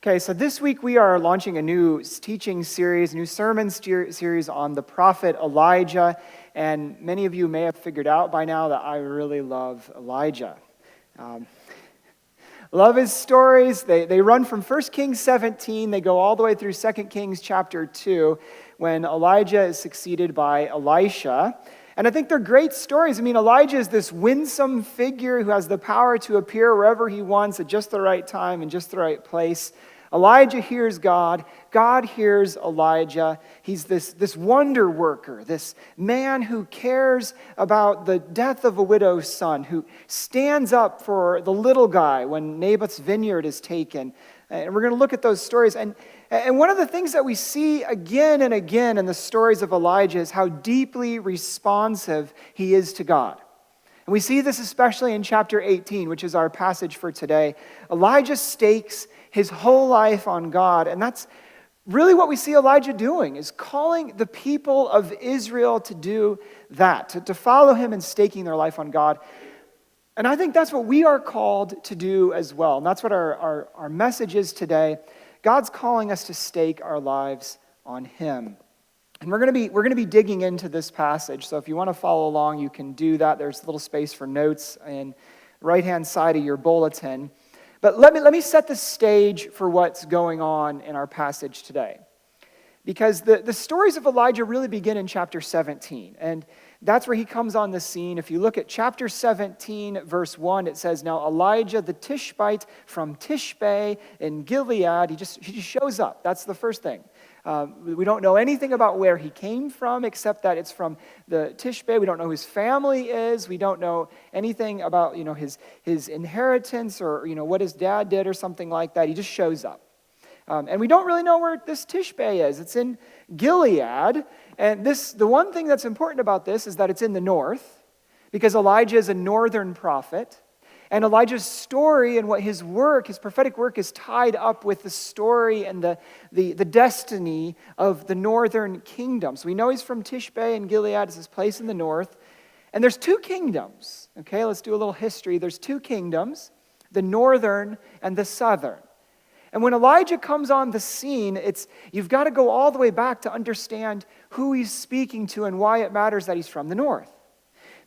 Okay, so this week we are launching a new teaching series, new sermon series on the prophet Elijah. And many of you may have figured out by now that I really love Elijah. Love his stories. They run from 1 Kings 17. They go all the way through 2 Kings chapter 2 when Elijah is succeeded by Elisha. And I think they're great stories. I mean, Elijah is this winsome figure who has the power to appear wherever he wants at just the right time and just the right place. Elijah hears God. God hears Elijah. He's this wonder worker, this man who cares about the death of a widow's son, who stands up for the little guy when Naboth's vineyard is taken. And we're going to look at those stories. And one of the things that we see again and again in the stories of Elijah is how deeply responsive he is to God. And we see this especially in chapter 18, which is our passage for today. Elijah stakes his whole life on God, and that's really what we see Elijah doing, is calling the people of Israel to do that, to follow him and staking their life on God. And I think that's what we are called to do as well. And that's what our message is today. God's calling us to stake our lives on him. And we're going to be digging into this passage. So if you want to follow along, you can do that. There's a little space for notes on the right-hand side of your bulletin. But let me set the stage for what's going on in our passage today. Because the stories of Elijah really begin in chapter 17. And that's where he comes on the scene. If you look at chapter 17, verse 1, it says, "Now Elijah the Tishbite from Tishbe in Gilead," he just shows up. That's the first thing. We don't know anything about where he came from, except that it's from the Tishbe. We don't know who his family is. We don't know anything about his inheritance or what his dad did or something like that. He just shows up. And we don't really know where this Tishbe is. It's in Gilead. And the one thing that's important about this is that it's in the north, because Elijah is a northern prophet. And Elijah's story and what his prophetic work, is tied up with the story and the destiny of the northern kingdom. So we know he's from Tishbe, and Gilead is this place in the north. And there's two kingdoms. Okay, let's do a little history. There's two kingdoms, the northern and the southern. And when Elijah comes on the scene, you've got to go all the way back to understand who he's speaking to and why it matters that he's from the north.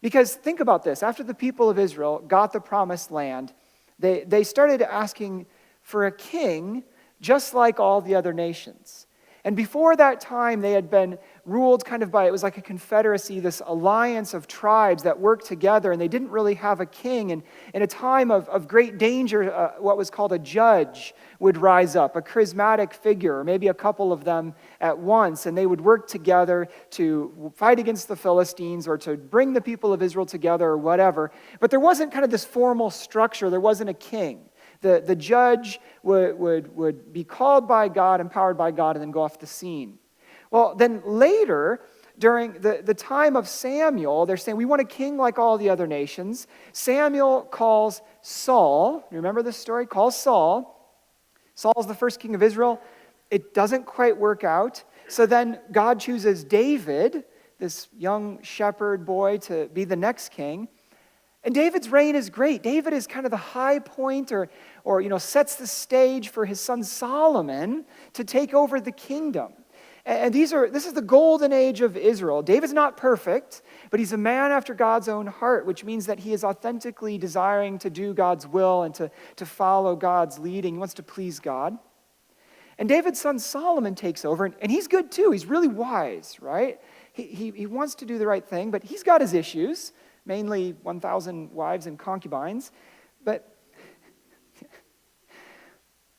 Because think about this. After the people of Israel got the promised land, they started asking for a king just like all the other nations. And before that time, they had been ruled it was like a confederacy, this alliance of tribes that worked together, and they didn't really have a king. And in a time of great danger, what was called a judge would rise up, a charismatic figure, or maybe a couple of them at once, and they would work together to fight against the Philistines or to bring the people of Israel together or whatever. But there wasn't kind of this formal structure. There wasn't a king. The judge would be called by God, empowered by God, and then go off the scene. Well, then later, during the time of Samuel, they're saying, we want a king like all the other nations. Samuel calls Saul. You remember this story? Calls Saul. Saul's the first king of Israel. It doesn't quite work out. So then God chooses David, this young shepherd boy, to be the next king. And David's reign is great. David is kind of the high point or sets the stage for his son Solomon to take over the kingdom. And this is the golden age of Israel. David's not perfect, but he's a man after God's own heart, which means that he is authentically desiring to do God's will and to follow God's leading. He wants to please God. And David's son Solomon takes over, and he's good too. He's really wise, right? He wants to do the right thing, but he's got his issues. Mainly 1,000 wives and concubines. But,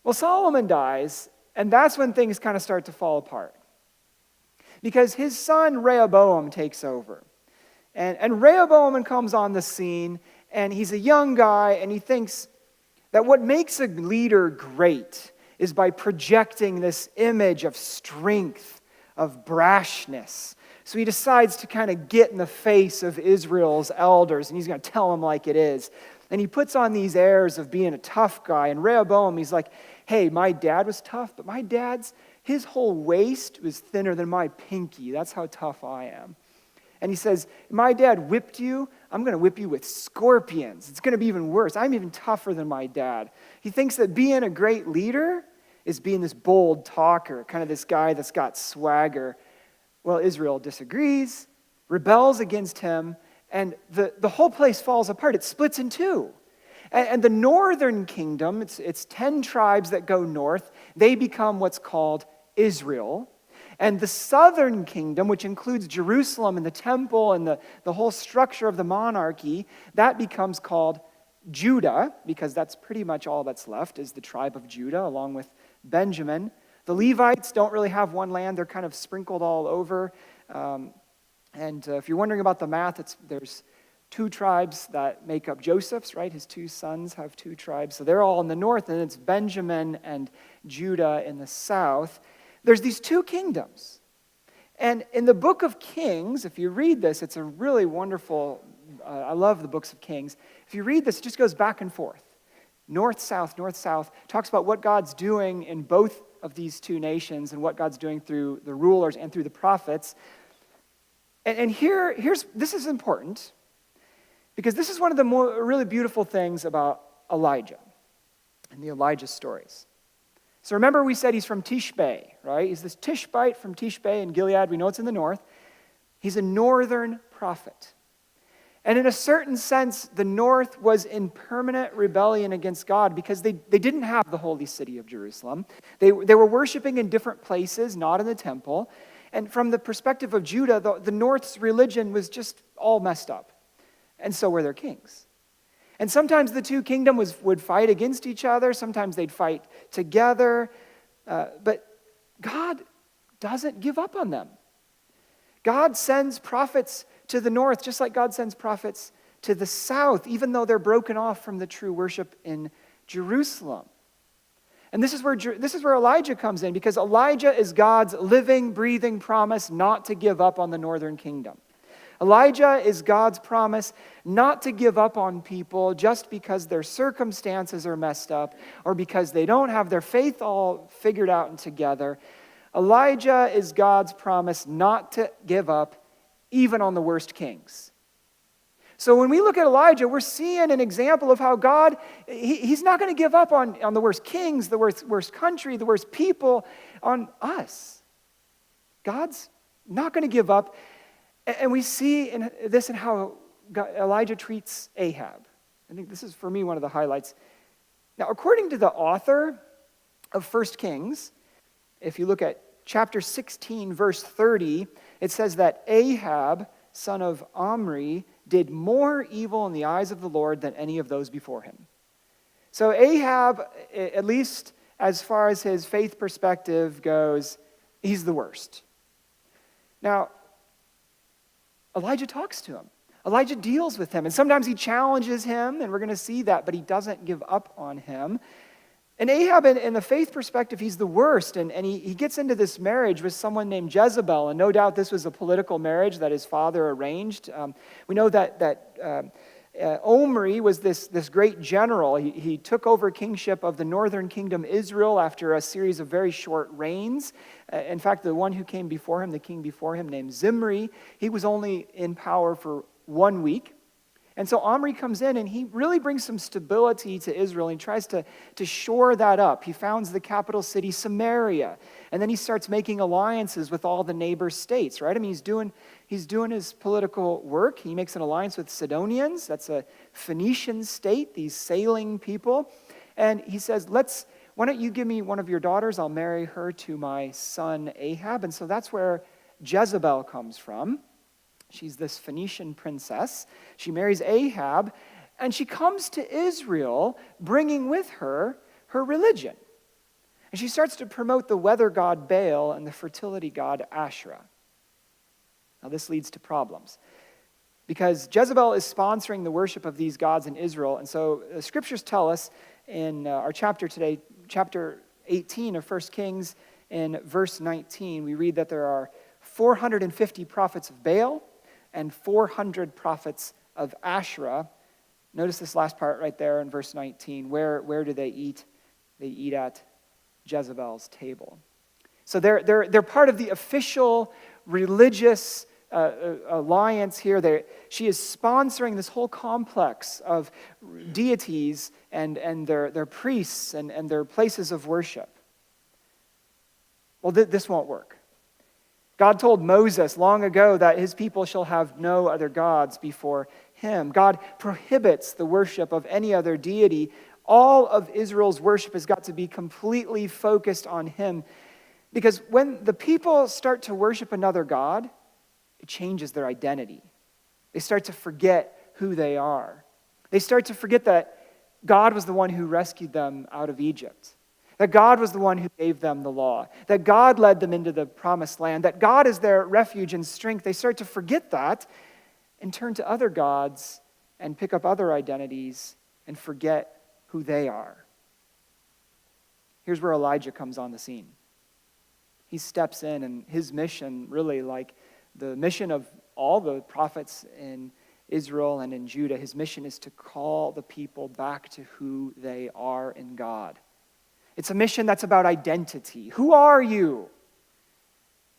well, Solomon dies, and that's when things kind of start to fall apart. Because his son Rehoboam takes over. And Rehoboam comes on the scene, and he's a young guy, and he thinks that what makes a leader great is by projecting this image of strength, of brashness. So he decides to kind of get in the face of Israel's elders, and he's going to tell them like it is. And he puts on these airs of being a tough guy. And Rehoboam, he's like, hey, my dad was tough, but his whole waist was thinner than my pinky. That's how tough I am. And he says, my dad whipped you. I'm going to whip you with scorpions. It's going to be even worse. I'm even tougher than my dad. He thinks that being a great leader is being this bold talker, kind of this guy that's got swagger. Well, Israel disagrees, rebels against him, and the whole place falls apart. It splits in two. And the northern kingdom, it's 10 tribes that go north, they become what's called Israel. And the southern kingdom, which includes Jerusalem and the temple and the whole structure of the monarchy, that becomes called Judah, because that's pretty much all that's left is the tribe of Judah, along with Benjamin. The Levites don't really have one land. They're kind of sprinkled all over. If you're wondering about the math, there's 2 tribes that make up Joseph's, right? His 2 sons have 2 tribes. So they're all in the north, and it's Benjamin and Judah in the south. There's these 2 kingdoms. And in the book of Kings, if you read this, it's a really wonderful, I love the books of Kings. If you read this, it just goes back and forth. North, south, talks about what God's doing in both of these 2 nations and what God's doing through the rulers and through the prophets. And this is important, because this is one of the really beautiful things about Elijah and the Elijah stories. So remember we said he's from Tishbe, right? He's this Tishbite from Tishbe in Gilead. We know it's in the north. He's a northern prophet. And in a certain sense, the north was in permanent rebellion against God because they didn't have the holy city of Jerusalem. They were worshiping in different places, not in the temple. And from the perspective of Judah, the north's religion was just all messed up. And so were their kings. And sometimes the 2 kingdoms would fight against each other. Sometimes they'd fight together. But God doesn't give up on them. God sends prophets to the north, just like God sends prophets to the south, even though they're broken off from the true worship in Jerusalem. And this is where Elijah comes in, because Elijah is God's living, breathing promise not to give up on the northern kingdom. Elijah is God's promise not to give up on people just because their circumstances are messed up or because they don't have their faith all figured out and together. Elijah is God's promise not to give up even on the worst kings. So when we look at Elijah, we're seeing an example of how God, he's not going to give up on the worst kings, the worst country, the worst people, on us. God's not going to give up. And we see this in how Elijah treats Ahab. I think this is, for me, one of the highlights. Now, according to the author of 1 Kings, if you look at chapter 16, verse 30, it says that Ahab, son of Omri, did more evil in the eyes of the Lord than any of those before him. So Ahab, at least as far as his faith perspective goes, he's the worst. Now, Elijah talks to him. Elijah deals with him. And sometimes he challenges him, and we're going to see that, but he doesn't give up on him. And Ahab, in the faith perspective, he's the worst. And he gets into this marriage with someone named Jezebel. And no doubt this was a political marriage that his father arranged. We know that Omri was this great general. He took over kingship of the northern kingdom Israel after a series of very short reigns. In fact, the one who came before him, the king before him named Zimri, he was only in power for 1 week. And so Omri comes in and he really brings some stability to Israel. He tries to shore that up. He founds the capital city, Samaria. And then he starts making alliances with all the neighbor states, right? I mean, he's doing his political work. He makes an alliance with Sidonians. That's a Phoenician state, these sailing people. And he says, why don't you give me one of your daughters? I'll marry her to my son Ahab. And so that's where Jezebel comes from. She's this Phoenician princess. She marries Ahab, and she comes to Israel bringing with her religion. And she starts to promote the weather god Baal and the fertility god Asherah. Now this leads to problems, because Jezebel is sponsoring the worship of these gods in Israel. And so the scriptures tell us in our chapter today, chapter 18 of 1 Kings, in verse 19, we read that there are 450 prophets of Baal and 400 prophets of Asherah. Notice this last part right there in verse 19. Where do they eat? They eat at Jezebel's table. So they're part of the official religious alliance here. She is sponsoring this whole complex of deities and their priests and their places of worship. Well, this won't work. God told Moses long ago that his people shall have no other gods before him. God prohibits the worship of any other deity. All of Israel's worship has got to be completely focused on him. Because when the people start to worship another god, it changes their identity. They start to forget who they are. They start to forget that God was the one who rescued them out of Egypt, that God was the one who gave them the law, that God led them into the promised land, that God is their refuge and strength. They start to forget that and turn to other gods and pick up other identities and forget who they are. Here's where Elijah comes on the scene. He steps in, and his mission, really like the mission of all the prophets in Israel and in Judah, his mission is to call the people back to who they are in God. It's a mission that's about identity. Who are you?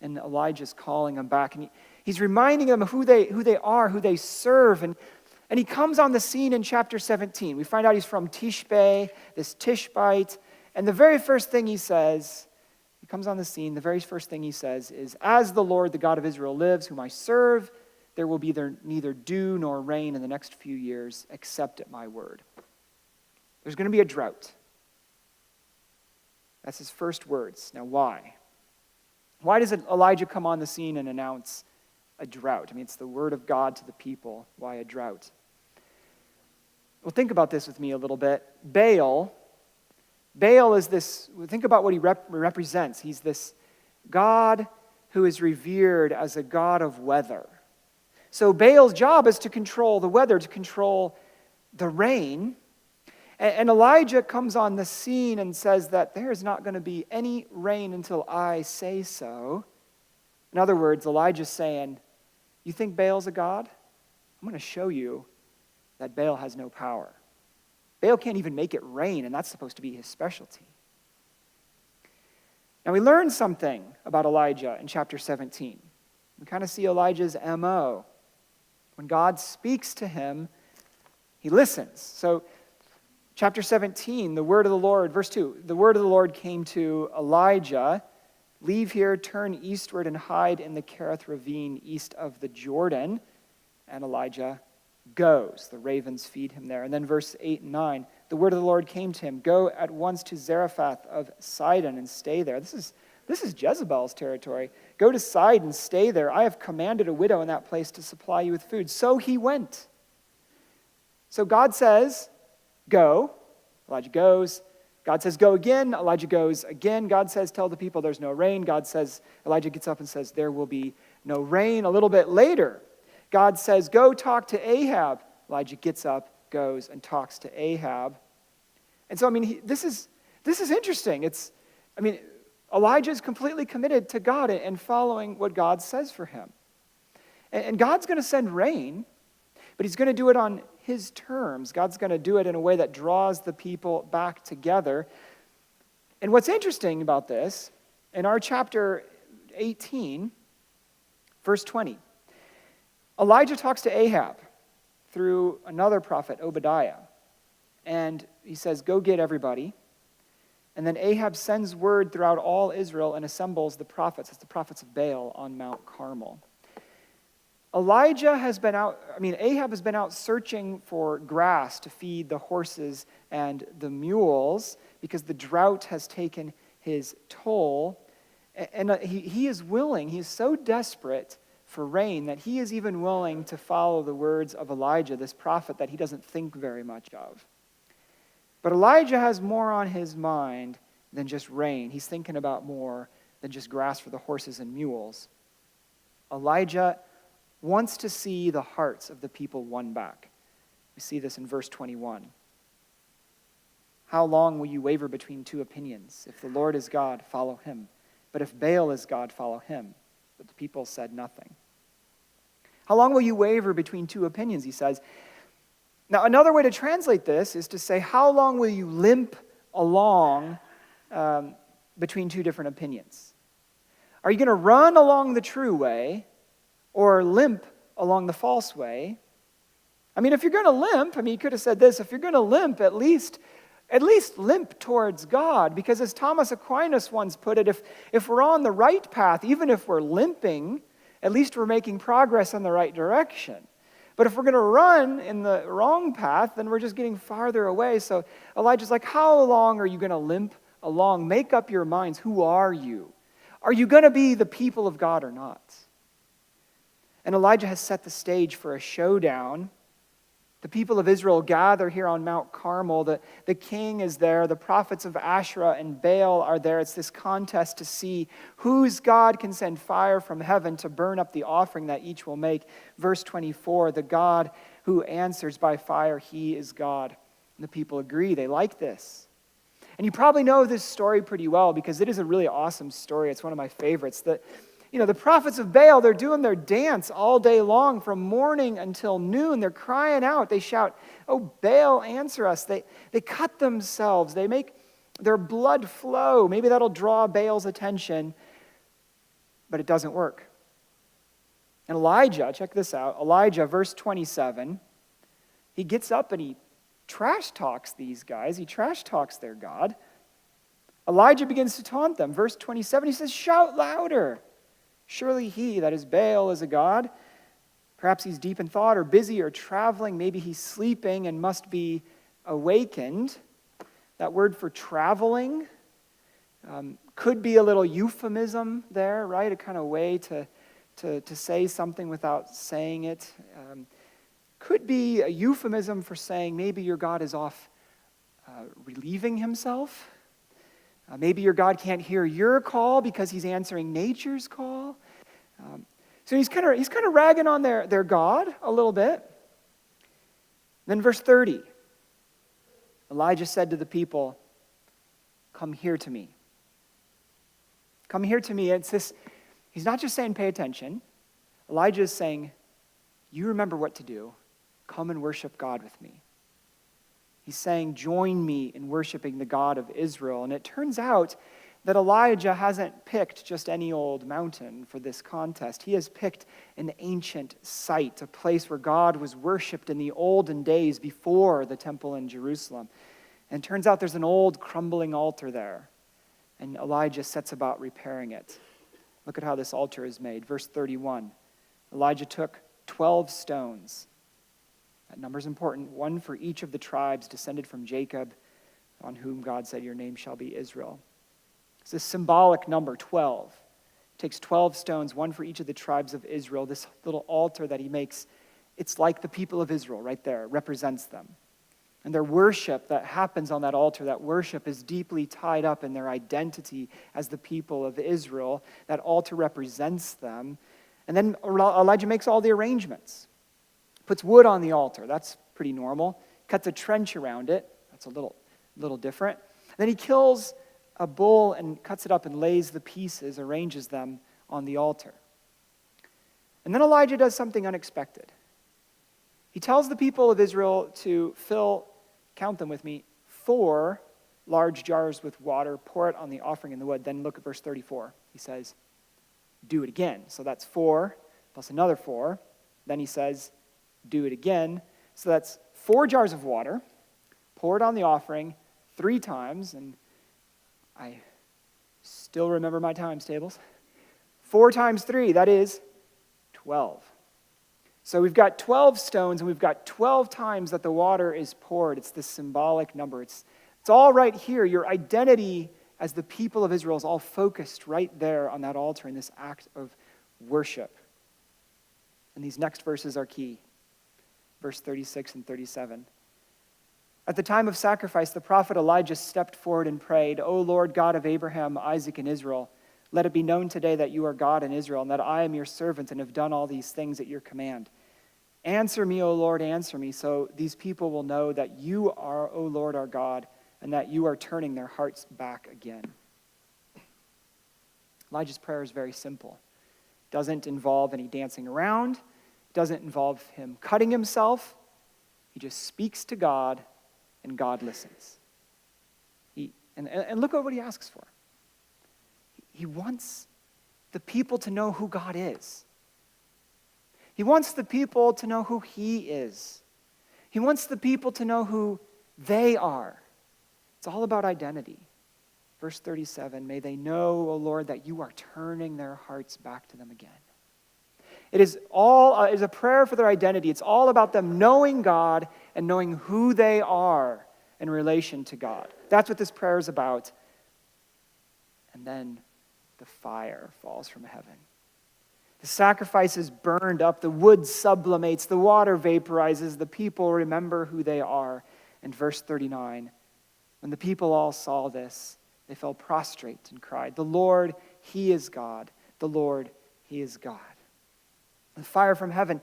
And Elijah's calling them back, and he's reminding them of who they are, who they serve, and he comes on the scene in chapter 17. We find out he's from Tishbe, this Tishbite, and the very first thing he says, he comes on the scene, the very first thing he says is, "As the Lord, the God of Israel lives, whom I serve, there will be neither dew nor rain in the next few years, except at my word." There's going to be a drought. That's his first words. Now, why? Why does Elijah come on the scene and announce a drought? I mean, it's the word of God to the people. Why a drought? Well, think about this with me a little bit. Baal is this, think about what he represents. He's this God who is revered as a god of weather. So Baal's job is to control the weather, to control the rain. And Elijah comes on the scene and says that there is not going to be any rain until I say so. In other words, Elijah's saying, you think Baal's a god? I'm going to show you that Baal has no power. Baal can't even make it rain, and that's supposed to be his specialty. Now we learn something about Elijah in chapter 17. We kind of see Elijah's MO. When God speaks to him, he listens. So chapter 17, the word of the Lord, verse 2, the word of the Lord came to Elijah, "Leave here, turn eastward, and hide in the Kerith ravine east of the Jordan." And Elijah goes. The ravens feed him there. And then verse 8 and 9, the word of the Lord came to him, "Go at once to Zarephath of Sidon and stay there." This is Jezebel's territory. "Go to Sidon, stay there. I have commanded a widow in that place to supply you with food." So he went. So God says, go. Elijah goes. God says, go again. Elijah goes again. God says, tell the people there's no rain. Elijah gets up and says, there will be no rain. A little bit later, God says, go talk to Ahab. Elijah gets up, goes, and talks to Ahab. And so, this is interesting. Elijah is completely committed to God and following what God says for him. And God's going to send rain, but he's going to do it on his terms. God's going to do it in a way that draws the people back together. And what's interesting about this, in our chapter 18, verse 20, Elijah talks to Ahab through another prophet, Obadiah. And he says, go get everybody. And then Ahab sends word throughout all Israel and assembles the prophets. It's the prophets of Baal on Mount Carmel. Ahab has been out searching for grass to feed the horses and the mules because the drought has taken his toll. And he is so desperate for rain that he is even willing to follow the words of Elijah, this prophet that he doesn't think very much of. But Elijah has more on his mind than just rain. He's thinking about more than just grass for the horses and mules. Elijah wants to see the hearts of the people won back. We see this in verse 21. "How long will you waver between two opinions? If the Lord is God, follow him. But if Baal is God, follow him." But the people said nothing. How long will you waver between two opinions, he says. Now, another way to translate this is to say, how long will you limp along between two different opinions? Are you going to run along the true way or limp along the false way? If you're going to limp, you could have said this, if you're going to limp, at least at least limp towards God. Because as Thomas Aquinas once put it, if we're on the right path, even if we're limping, at least we're making progress in the right direction. But if we're going to run in the wrong path, then we're just getting farther away. So Elijah's like, how long are you going to limp along? Make up your minds. Who are you? Are you going to be the people of God or not? And Elijah has set the stage for a showdown. The people of Israel gather here on Mount Carmel. The king is there. The prophets of Asherah and Baal are there. It's this contest to see whose God can send fire from heaven to burn up the offering that each will make. Verse 24, the God who answers by fire, he is God. And the people agree. They like this. And you probably know this story pretty well because it is a really awesome story. It's one of my favorites. The prophets of Baal, they're doing their dance all day long from morning until noon. They're crying out. They shout, "Oh, Baal, answer us." They cut themselves. They make their blood flow. Maybe that'll draw Baal's attention, but it doesn't work. And Elijah, check this out. Elijah, verse 27, he gets up and he trash talks these guys. He trash talks their God. Elijah begins to taunt them. Verse 27, he says, "Shout louder. Surely he, that is Baal, is a god. Perhaps he's deep in thought or busy or traveling. Maybe he's sleeping and must be awakened." That word for traveling could be a little euphemism there, right? A kind of way to say something without saying it. Could be a euphemism for saying maybe your God is off relieving himself. Maybe your God can't hear your call because he's answering nature's call. So he's kind of ragging on their God a little bit. Then verse 30, Elijah said to the people, "Come here to me." Come here to me. It's this. He's not just saying pay attention. Elijah is saying, you remember what to do. Come and worship God with me. He's saying, join me in worshiping the God of Israel. And it turns out that Elijah hasn't picked just any old mountain for this contest. He has picked an ancient site, a place where God was worshipped in the olden days before the temple in Jerusalem. And it turns out there's an old crumbling altar there. And Elijah sets about repairing it. Look at how this altar is made. Verse 31. Elijah took 12 stones. That number's important. One for each of the tribes descended from Jacob, on whom God said, your name shall be Israel. It's this symbolic number, 12. It takes 12 stones, one for each of the tribes of Israel. This little altar that he makes, it's like the people of Israel right there. It represents them. And their worship that happens on that altar, that worship is deeply tied up in their identity as the people of Israel. That altar represents them. And then Elijah makes all the arrangements. Puts wood on the altar. That's pretty normal. Cuts a trench around it. That's a little different. And then he kills a bull and cuts it up and lays the pieces, arranges them on the altar. And then Elijah does something unexpected. He tells the people of Israel to fill, count them with me, 4 large jars with water, pour it on the offering and the wood. Then look at verse 34. He says, do it again. So that's 4 plus another 4. Then he says, do it again. So that's 4 jars of water, pour it on the offering 3 times, and I still remember my times tables. 4 times 3, that is 12. So we've got 12 stones, and we've got 12 times that the water is poured. It's this symbolic number. It's all right here. Your identity as the people of Israel is all focused right there on that altar in this act of worship. And these next verses are key. Verse 36 and 37. At the time of sacrifice, the prophet Elijah stepped forward and prayed, O Lord God of Abraham, Isaac, and Israel, let it be known today that you are God in Israel, and that I am your servant and have done all these things at your command. Answer me, O Lord, answer me, so these people will know that you are, O Lord, our God, and that you are turning their hearts back again. Elijah's prayer is very simple. It doesn't involve any dancing around. It doesn't involve him cutting himself. He just speaks to God, and God listens. And look at what he asks for. He wants the people to know who God is. He wants the people to know who he is. He wants the people to know who they are. It's all about identity. Verse 37, may they know, O Lord, that you are turning their hearts back to them again. It is a prayer for their identity. It's all about them knowing God and knowing who they are in relation to God. That's what this prayer is about. And then the fire falls from heaven. The sacrifice is burned up, the wood sublimates, the water vaporizes, the people remember who they are. And verse 39, when the people all saw this, they fell prostrate and cried, the Lord, He is God. The Lord, He is God. The fire from heaven.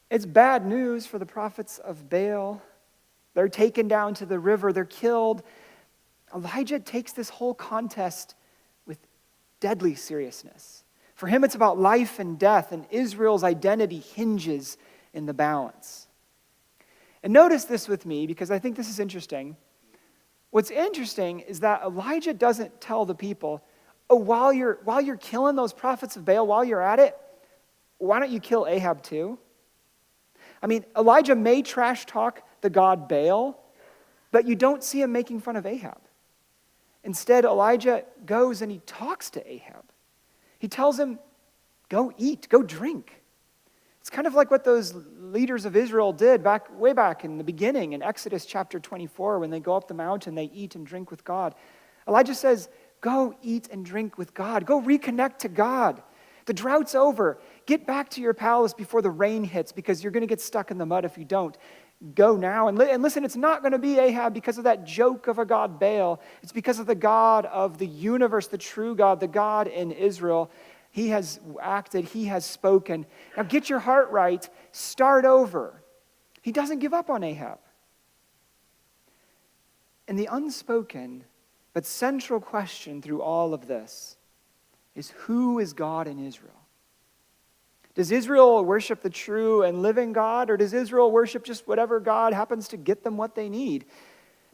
It's bad news for the prophets of Baal. They're taken down to the river. They're killed. Elijah takes this whole contest with deadly seriousness. For him, it's about life and death, and Israel's identity hinges in the balance. And notice this with me, because I think this is interesting. What's interesting is that Elijah doesn't tell the people, oh, while you're killing those prophets of Baal, while you're at it, why don't you kill Ahab too? I mean, Elijah may trash talk the god Baal, but you don't see him making fun of Ahab. Instead, Elijah goes and he talks to Ahab. He tells him, go eat, go drink. It's kind of like what those leaders of Israel did way back in the beginning in Exodus chapter 24 when they go up the mountain, they eat and drink with God. Elijah says, go eat and drink with God. Go reconnect to God. The drought's over. Get back to your palace before the rain hits because you're going to get stuck in the mud if you don't. Go now. And listen, it's not going to be Ahab because of that joke of a god Baal. It's because of the God of the universe, the true God, the God in Israel. He has acted. He has spoken. Now get your heart right. Start over. He doesn't give up on Ahab. And the unspoken but central question through all of this is, who is God in Israel? Does Israel worship the true and living God, or does Israel worship just whatever God happens to get them what they need?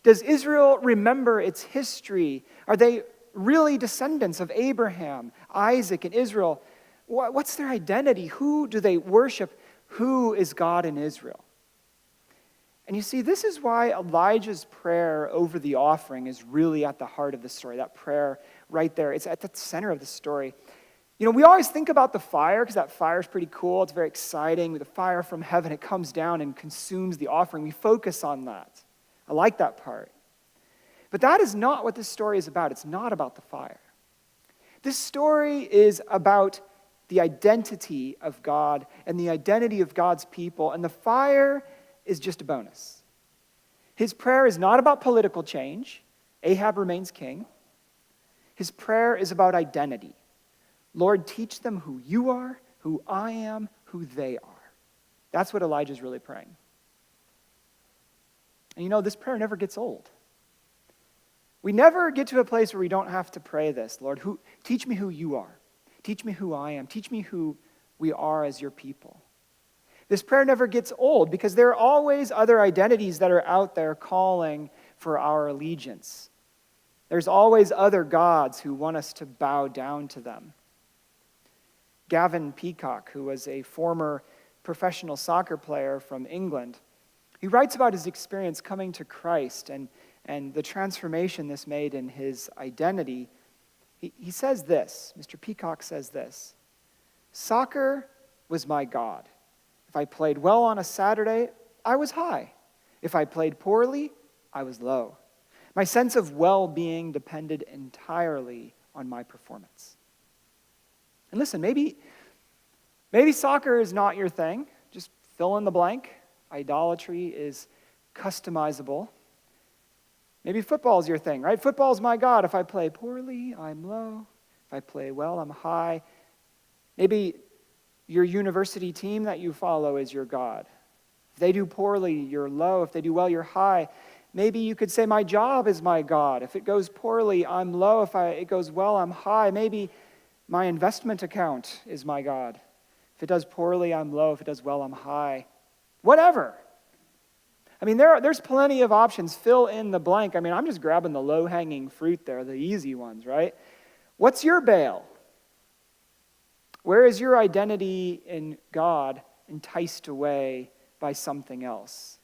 Does Israel remember its history? Are they really descendants of Abraham, Isaac, and Israel? What's their identity? Who do they worship? Who is God in Israel? And you see, this is why Elijah's prayer over the offering is really at the heart of the story. That prayer right there, it's at the center of the story. You know, we always think about the fire because that fire is pretty cool. It's very exciting. The fire from heaven, it comes down and consumes the offering. We focus on that. I like that part. But that is not what this story is about. It's not about the fire. This story is about the identity of God and the identity of God's people, and the fire is just a bonus. His prayer is not about political change. Ahab remains king. His prayer is about identity. Lord, teach them who you are, who I am, who they are. That's what Elijah's really praying. And you know, this prayer never gets old. We never get to a place where we don't have to pray this. Lord, teach me who you are. Teach me who I am. Teach me who we are as your people. This prayer never gets old because there are always other identities that are out there calling for our allegiance. There's always other gods who want us to bow down to them. Gavin Peacock, who was a former professional soccer player from England, he writes about his experience coming to Christ and the transformation this made in his identity. He says this, Mr. Peacock says this, soccer was my God. If I played well on a Saturday, I was high. If I played poorly, I was low. My sense of well-being depended entirely on my performance. And listen, maybe soccer is not your thing. Just fill in the blank. Idolatry is customizable. Maybe football is your thing, right? Football is my God. If I play poorly, I'm low. If I play well, I'm high. Maybe your university team that you follow is your God. If they do poorly, you're low. If they do well, you're high. Maybe you could say, my job is my God. If it goes poorly, I'm low. If it goes well, I'm high. Maybe my investment account is my God. If it does poorly, I'm low. If it does well, I'm high. Whatever. I mean, there's plenty of options. Fill in the blank. I mean, I'm just grabbing the low-hanging fruit there, the easy ones, right? What's your Baal? Where is your identity in God enticed away by something else?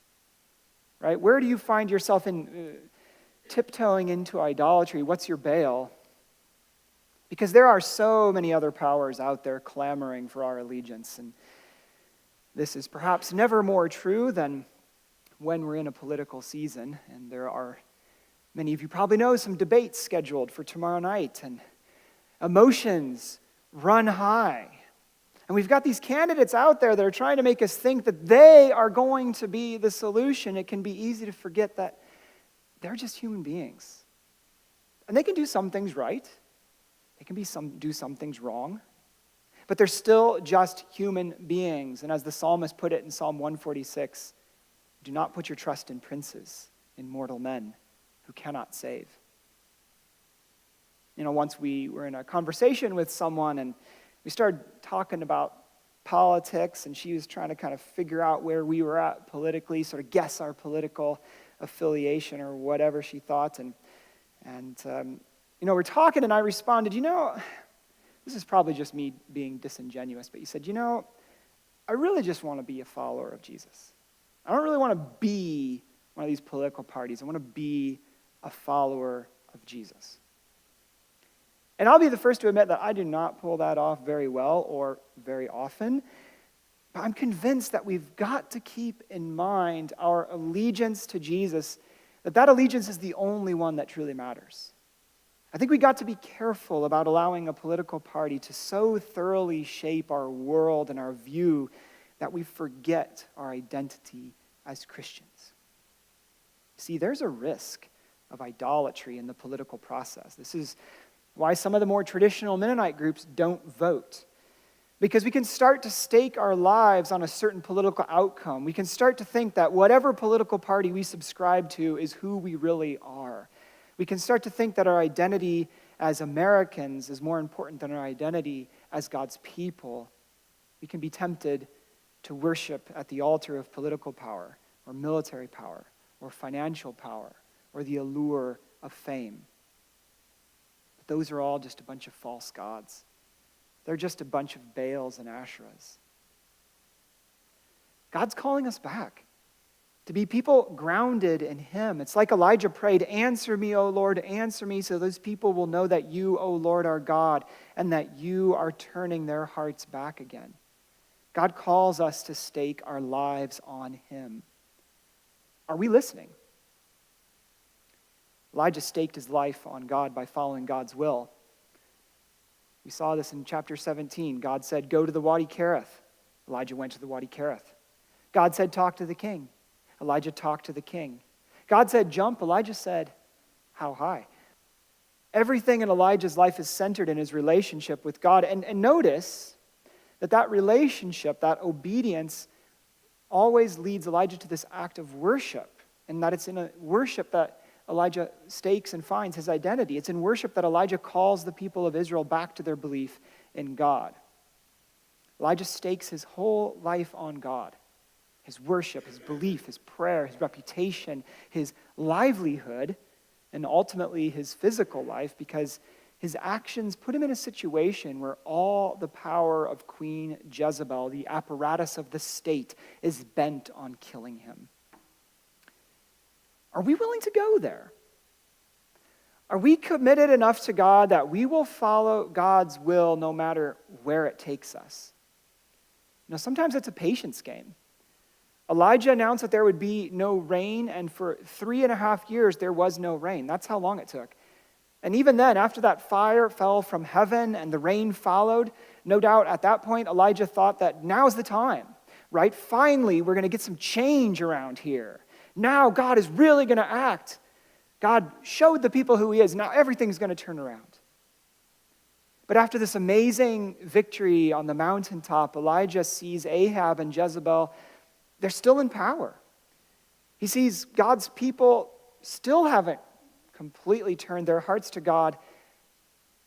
right? Where do you find yourself in tiptoeing into idolatry? What's your Baal? Because there are so many other powers out there clamoring for our allegiance. And this is perhaps never more true than when we're in a political season. And there are, many of you probably know, some debates scheduled for tomorrow night. And emotions run high. And we've got these candidates out there that are trying to make us think that they are going to be the solution. It can be easy to forget that they're just human beings. And they can do some things right. They can do some things wrong, but they're still just human beings. And as the psalmist put it in Psalm 146, do not put your trust in princes, in mortal men who cannot save. Once we were in a conversation with someone and we started talking about politics, and she was trying to kind of figure out where we were at politically, sort of guess our political affiliation or whatever she thought. We're talking, and I responded, this is probably just me being disingenuous, but you said, I really just want to be a follower of Jesus. I don't really want to be one of these political parties. I want to be a follower of Jesus. And I'll be the first to admit that I do not pull that off very well or very often, but I'm convinced that we've got to keep in mind our allegiance to Jesus, that allegiance is the only one that truly matters. I think we got to be careful about allowing a political party to so thoroughly shape our world and our view that we forget our identity as Christians. See, there's a risk of idolatry in the political process. This is why some of the more traditional Mennonite groups don't vote. Because we can start to stake our lives on a certain political outcome. We can start to think that whatever political party we subscribe to is who we really are. We can start to think that our identity as Americans is more important than our identity as God's people. We can be tempted to worship at the altar of political power, or military power, or financial power, or the allure of fame. But those are all just a bunch of false gods. They're just a bunch of Baals and Asherahs. God's calling us back to be people grounded in Him. It's like Elijah prayed, "Answer me, O Lord, answer me, so those people will know that you, O Lord, are God, and that you are turning their hearts back again." God calls us to stake our lives on Him. Are we listening? Elijah staked his life on God by following God's will. We saw this in chapter 17. God said, "Go to the Wadi Kerith." Elijah went to the Wadi Kerith. God said, "Talk to the king." Elijah talked to the king. God said, "Jump." Elijah said, "How high?" Everything in Elijah's life is centered in his relationship with God. And notice that relationship, that obedience, always leads Elijah to this act of worship. And that it's in a worship that Elijah stakes and finds his identity. It's in worship that Elijah calls the people of Israel back to their belief in God. Elijah stakes his whole life on God. His worship, his belief, his prayer, his reputation, his livelihood, and ultimately his physical life, because his actions put him in a situation where all the power of Queen Jezebel, the apparatus of the state, is bent on killing him. Are we willing to go there? Are we committed enough to God that we will follow God's will no matter where it takes us? Sometimes it's a patience game. Elijah announced that there would be no rain, and for 3.5 years there was no rain. That's how long it took. And even then, after that fire fell from heaven and the rain followed, no doubt at that point Elijah thought that now's the time, right? Finally, we're going to get some change around here. Now God is really going to act. God showed the people who He is. Now everything's going to turn around. But after this amazing victory on the mountaintop, Elijah sees Ahab and Jezebel. They're still in power. He sees God's people still haven't completely turned their hearts to God.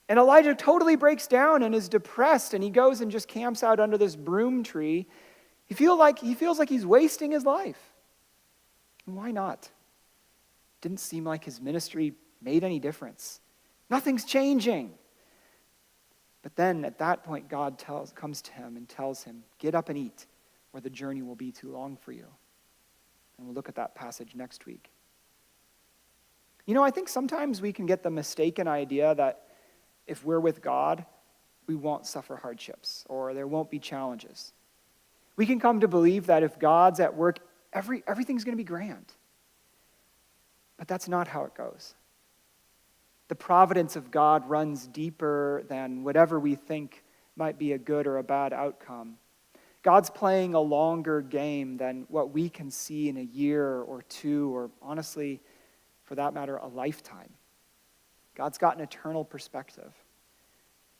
And Elijah totally breaks down and is depressed, and he goes and just camps out under this broom tree. He feels like he's wasting his life. And why not? Didn't seem like his ministry made any difference. Nothing's changing. But then at that point, God comes to him and tells him, "Get up and eat, or the journey will be too long for you." And we'll look at that passage next week. I think sometimes we can get the mistaken idea that if we're with God, we won't suffer hardships or there won't be challenges. We can come to believe that if God's at work, everything's going to be grand. But that's not how it goes. The providence of God runs deeper than whatever we think might be a good or a bad outcome. God's playing a longer game than what we can see in a year or two, or honestly, for that matter, a lifetime. God's got an eternal perspective.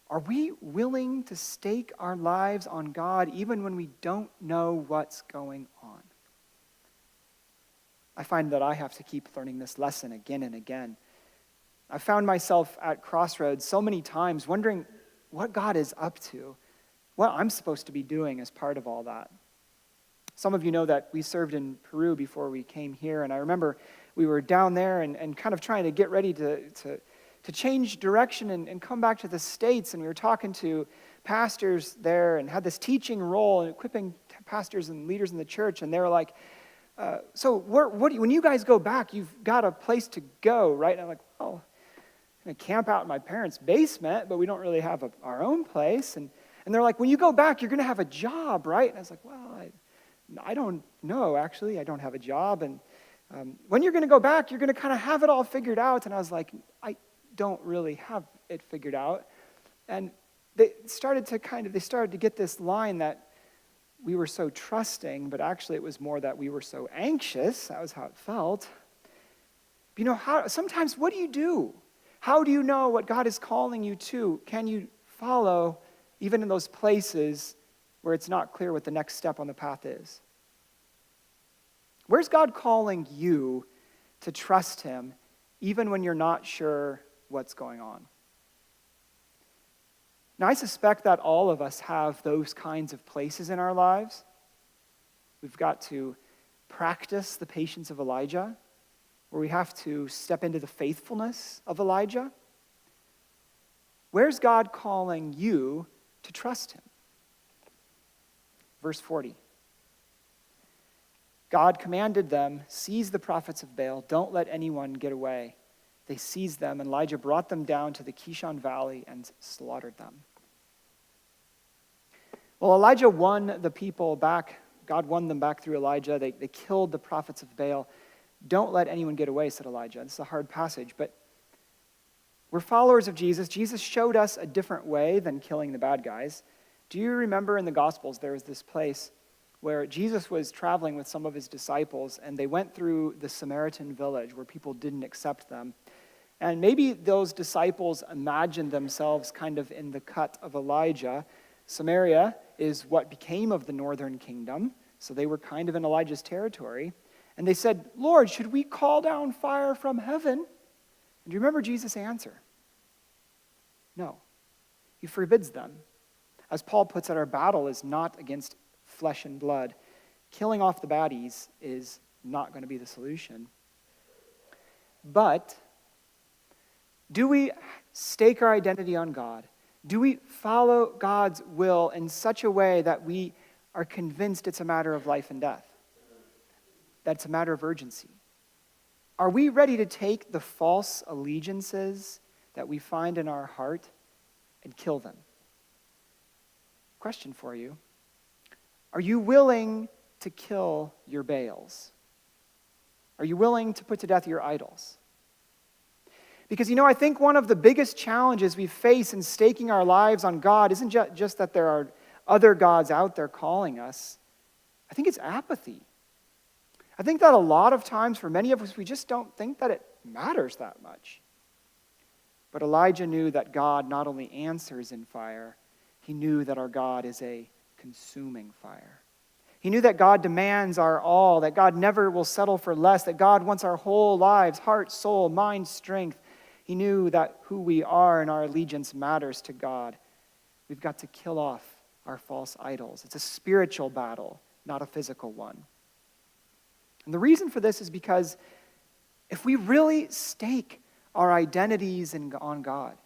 Are we willing to stake our lives on God even when we don't know what's going on? I find that I have to keep learning this lesson again and again. I found myself at crossroads so many times wondering what God is up to, what I'm supposed to be doing as part of all that. Some of you know that we served in Peru before we came here, and I remember we were down there and kind of trying to get ready to change direction and come back to the States, and we were talking to pastors there and had this teaching role and equipping pastors and leaders in the church, and they were like, when you guys go back, you've got a place to go, right? And I'm like, well, I'm going to camp out in my parents' basement, but we don't really have our own place. And they're like, when you go back, you're going to have a job, right? And I was like, well, I don't know, actually. I don't have a job. And when you're going to go back, you're going to kind of have it all figured out. And I was like, I don't really have it figured out. And they started to get this line that we were so trusting, but actually it was more that we were so anxious. That was how it felt. Sometimes what do you do? How do you know what God is calling you to? Can you follow even in those places where it's not clear what the next step on the path is? Where's God calling you to trust him even when you're not sure what's going on? Now, I suspect that all of us have those kinds of places in our lives. We've got to practice the patience of Elijah, where we have to step into the faithfulness of Elijah. Where's God calling you to trust him? Verse 40. God commanded them, seize the prophets of Baal, don't let anyone get away. They seized them, and Elijah brought them down to the Kishon Valley and slaughtered them. Well, Elijah won the people back. God won them back through Elijah. They killed the prophets of Baal. Don't let anyone get away, said Elijah. This is a hard passage, but we're followers of Jesus. Jesus showed us a different way than killing the bad guys. Do you remember in the Gospels there was this place where Jesus was traveling with some of his disciples, and they went through the Samaritan village where people didn't accept them. And maybe those disciples imagined themselves kind of in the cut of Elijah. Samaria is what became of the northern kingdom, so they were kind of in Elijah's territory. And they said, Lord, should we call down fire from heaven? And do you remember Jesus' answer? No. He forbids them. As Paul puts it, our battle is not against flesh and blood. Killing off the baddies is not going to be the solution. But do we stake our identity on God? Do we follow God's will in such a way that we are convinced it's a matter of life and death? That it's a matter of urgency? Are we ready to take the false allegiances that we find in our heart and kill them? Question for you. Are you willing to kill your Baals? Are you willing to put to death your idols? Because, I think one of the biggest challenges we face in staking our lives on God isn't just that there are other gods out there calling us. I think it's apathy. I think that a lot of times for many of us, we just don't think that it matters that much. But Elijah knew that God not only answers in fire, he knew that our God is a consuming fire. He knew that God demands our all, that God never will settle for less, that God wants our whole lives, heart, soul, mind, strength. He knew that who we are and our allegiance matters to God. We've got to kill off our false idols. It's a spiritual battle, not a physical one. And the reason for this is because if we really stake our identities on God,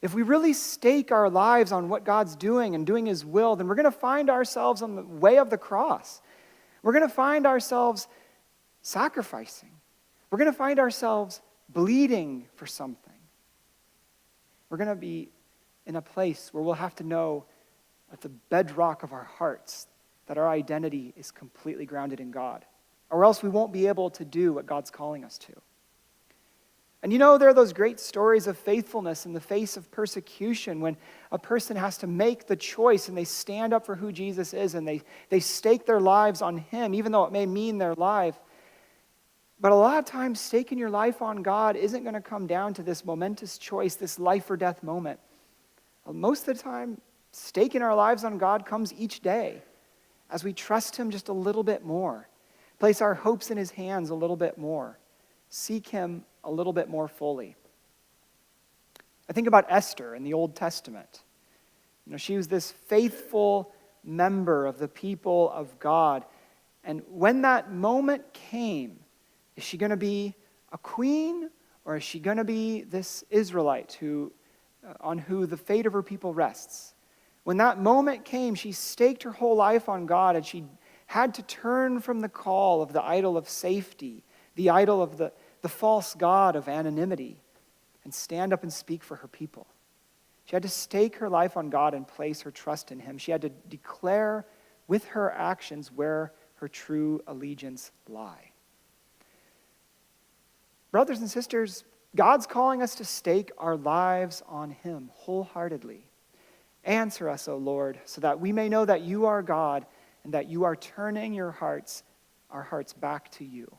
if we really stake our lives on what God's doing and doing his will, then we're going to find ourselves on the way of the cross. We're going to find ourselves sacrificing. We're going to find ourselves bleeding for something. We're going to be in a place where we'll have to know at the bedrock of our hearts that our identity is completely grounded in God, or else we won't be able to do what God's calling us to. And there are those great stories of faithfulness in the face of persecution when a person has to make the choice and they stand up for who Jesus is and they stake their lives on him, even though it may mean their life. But a lot of times, staking your life on God isn't going to come down to this momentous choice, this life or death moment. Most of the time, staking our lives on God comes each day as we trust him just a little bit more, place our hopes in his hands a little bit more, seek him a little bit more fully. I think about Esther in the Old Testament. She was this faithful member of the people of God. And when that moment came, is she going to be a queen, or is she going to be this Israelite on who the fate of her people rests? When that moment came, she staked her whole life on God, and she had to turn from the call of the idol of safety, the idol of the false god of anonymity, and stand up and speak for her people. She had to stake her life on God and place her trust in him. She had to declare with her actions where her true allegiance lie. Brothers and sisters, God's calling us to stake our lives on him wholeheartedly. Answer us, O Lord, so that we may know that you are God and that you are turning our hearts back to you.